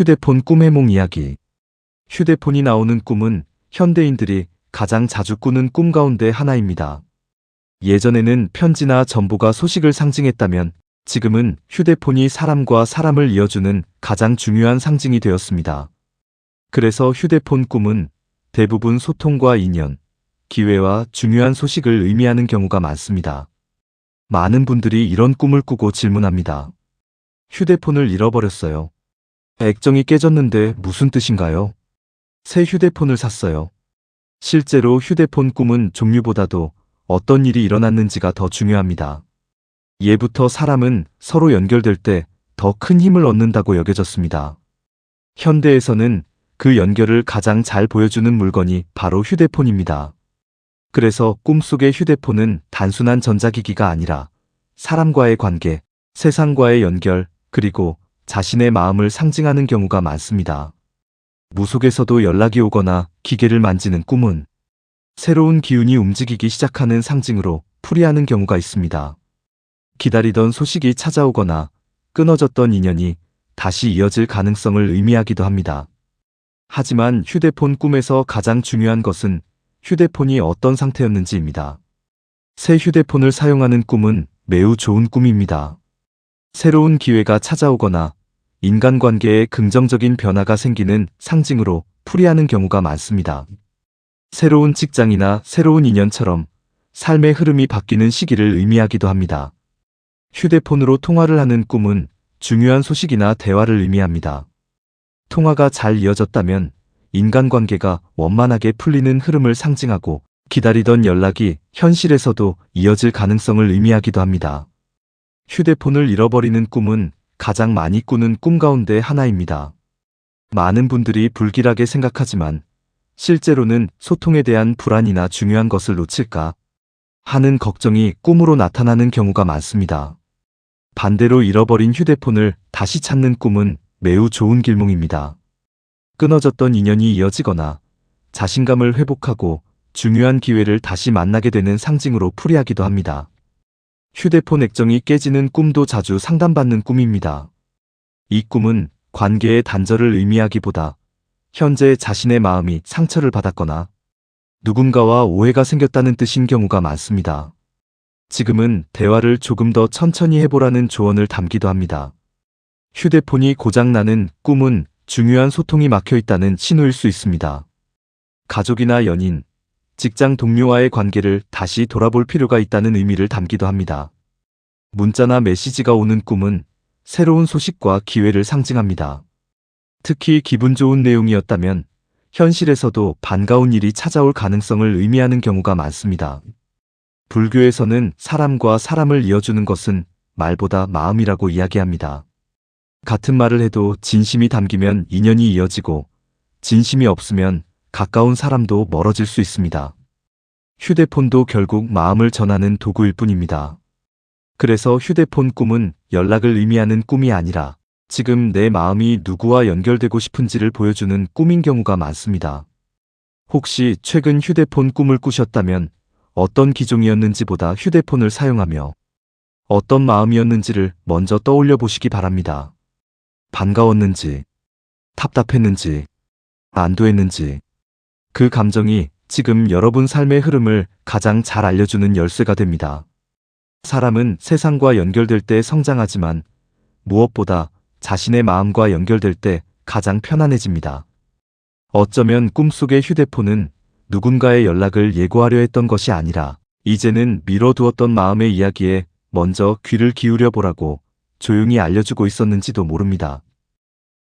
휴대폰 꿈 해몽 이야기. 휴대폰이 나오는 꿈은 현대인들이 가장 자주 꾸는 꿈 가운데 하나입니다. 예전에는 편지나 정보가 소식을 상징했다면 지금은 휴대폰이 사람과 사람을 이어주는 가장 중요한 상징이 되었습니다. 그래서 휴대폰 꿈은 대부분 소통과 인연, 기회와 중요한 소식을 의미하는 경우가 많습니다. 많은 분들이 이런 꿈을 꾸고 질문합니다. 휴대폰을 잃어버렸어요. 액정이 깨졌는데 무슨 뜻인가요? 새 휴대폰을 샀어요. 실제로 휴대폰 꿈은 종류보다도 어떤 일이 일어났는지가 더 중요합니다. 예부터 사람은 서로 연결될 때 더 큰 힘을 얻는다고 여겨졌습니다. 현대에서는 그 연결을 가장 잘 보여주는 물건이 바로 휴대폰입니다. 그래서 꿈속의 휴대폰은 단순한 전자기기가 아니라 사람과의 관계, 세상과의 연결, 그리고 자신의 마음을 상징하는 경우가 많습니다. 무속에서도 연락이 오거나 기계를 만지는 꿈은 새로운 기운이 움직이기 시작하는 상징으로 풀이하는 경우가 있습니다. 기다리던 소식이 찾아오거나 끊어졌던 인연이 다시 이어질 가능성을 의미하기도 합니다. 하지만 휴대폰 꿈에서 가장 중요한 것은 휴대폰이 어떤 상태였는지입니다. 새 휴대폰을 사용하는 꿈은 매우 좋은 꿈입니다. 새로운 기회가 찾아오거나 인간관계에 긍정적인 변화가 생기는 상징으로 풀이하는 경우가 많습니다. 새로운 직장이나 새로운 인연처럼 삶의 흐름이 바뀌는 시기를 의미하기도 합니다. 휴대폰으로 통화를 하는 꿈은 중요한 소식이나 대화를 의미합니다. 통화가 잘 이어졌다면 인간관계가 원만하게 풀리는 흐름을 상징하고 기다리던 연락이 현실에서도 이어질 가능성을 의미하기도 합니다. 휴대폰을 잃어버리는 꿈은 가장 많이 꾸는 꿈 가운데 하나입니다. 많은 분들이 불길하게 생각하지만 실제로는 소통에 대한 불안이나 중요한 것을 놓칠까 하는 걱정이 꿈으로 나타나는 경우가 많습니다. 반대로 잃어버린 휴대폰을 다시 찾는 꿈은 매우 좋은 길몽입니다. 끊어졌던 인연이 이어지거나 자신감을 회복하고 중요한 기회를 다시 만나게 되는 상징으로 풀이하기도 합니다. 휴대폰 액정이 깨지는 꿈도 자주 상담받는 꿈입니다. 이 꿈은 관계의 단절을 의미하기보다 현재 자신의 마음이 상처를 받았거나 누군가와 오해가 생겼다는 뜻인 경우가 많습니다. 지금은 대화를 조금 더 천천히 해보라는 조언을 담기도 합니다. 휴대폰이 고장나는 꿈은 중요한 소통이 막혀 있다는 신호일 수 있습니다. 가족이나 연인, 직장 동료와의 관계를 다시 돌아볼 필요가 있다는 의미를 담기도 합니다. 문자나 메시지가 오는 꿈은 새로운 소식과 기회를 상징합니다. 특히 기분 좋은 내용이었다면 현실에서도 반가운 일이 찾아올 가능성을 의미하는 경우가 많습니다. 불교에서는 사람과 사람을 이어주는 것은 말보다 마음이라고 이야기합니다. 같은 말을 해도 진심이 담기면 인연이 이어지고 진심이 없으면 가까운 사람도 멀어질 수 있습니다. 휴대폰도 결국 마음을 전하는 도구일 뿐입니다. 그래서 휴대폰 꿈은 연락을 의미하는 꿈이 아니라 지금 내 마음이 누구와 연결되고 싶은지를 보여주는 꿈인 경우가 많습니다. 혹시 최근 휴대폰 꿈을 꾸셨다면 어떤 기종이었는지보다 휴대폰을 사용하며 어떤 마음이었는지를 먼저 떠올려 보시기 바랍니다. 반가웠는지, 답답했는지, 안도했는지, 그 감정이 지금 여러분 삶의 흐름을 가장 잘 알려주는 열쇠가 됩니다. 사람은 세상과 연결될 때 성장하지만 무엇보다 자신의 마음과 연결될 때 가장 편안해집니다. 어쩌면 꿈속의 휴대폰은 누군가의 연락을 예고하려 했던 것이 아니라 이제는 미뤄두었던 마음의 이야기에 먼저 귀를 기울여 보라고 조용히 알려주고 있었는지도 모릅니다.